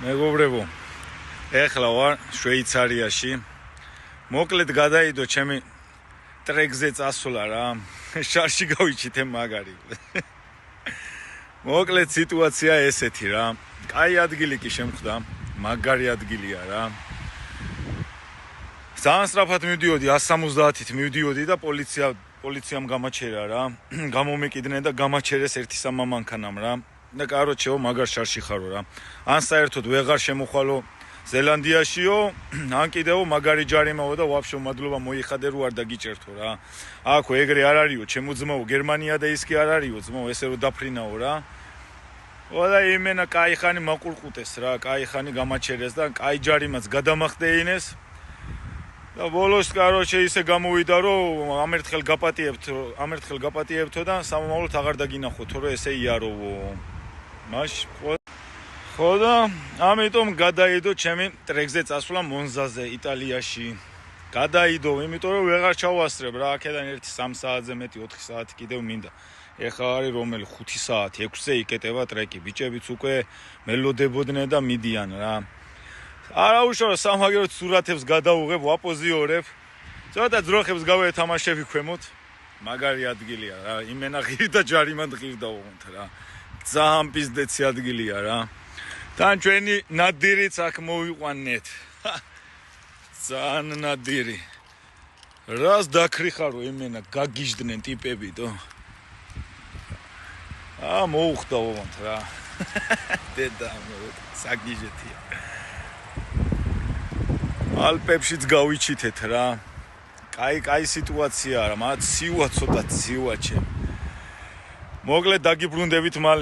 მეგობრებო, ეხლა ვარ შვეიცარიაში. მოკლედ გადაიდო ჩემი ტრეკზე წასვლა რა. შარში გავიჩიტე მაგარი. მოკლედ სიტუაცია ესეთი რა. კაი ადგილი კი შემხვდა, მაგარი ადგილია რა. ძალიან სწრაფად მივდიოდი 170-ით მივდიოდი და პოლიციამ გამაჩერა რა. გამომეკიდნენ და გამაჩერეს ერთი სამამანქანამ რა. და კაროჩეო მაგარ შარში ხარო რა. ან საერთოდ ვეღარ შემოხვალო ზელანდიაშიო, ან კიდევ მაგარი ჯარიმაო და ვაფშე მადლობა მოიხადე რო არ დაგიჭერთო რა. აქო ეგრე არ არისო, ჩემო ძმაო, გერმანია და ის კი არ არისო, ძმაო, ესე რო დაფრინაო რა. და იმენა კაი ხანი მაყურყუტეს რა, კაი ხანი გამაჩერეს და კაი ჯარიმაც გადამახდეინეს. და ბოლოს კაროჩე ისე გამოვიდა რომ ამერთხელ გაპატიებთო და სამომავლოდ აღარ დაგინახოთო რომ ესე იაროვო. მაშ ხო და ამიტომ გადაიდო ჩემი ტრეკზე წასვლა მონზაზე იტალიაში. გადაიდო, იმიტომ რომ ვეღარ ჩავასწრებ რა, აქედან ერთი 3 საათზე მეტი 4 საათი კიდევ მინდა. ეხლა არის რომელი 5 საათი, 6-ზე იკეტება ტრეკი. ბიჭებიც უკვე მელოდებოდნენ და მიდიან რა. არა უშუალოდ სამაგეროთ სურათებს გადაუღებ, ვაპოზიორებ. ცოტა ძროხებს გავეთამაშები ქვემოთ. მაგარი ადგილია რა. იმენა ღირი და ჯარიმად ღირდა უღონთ რა. ძალიან პიზდეცი ადგილია რა. თან ჩვენი ნადირიც აქ მოვიყვანეთ. ძალიან ნადირი. რას დაკრიხარო იმენა გაგიჟდნენ ტიპები დო. მოუხდა უღონთ რა. დედა საგიჟეთია. ალპებშიც გავიჩითეთ რა. კაი სიტუაციაა რა, მაგრამ ცივა ცოტა ცივა ჩემ. მოკლედ დაგიბრუნდებით მალე.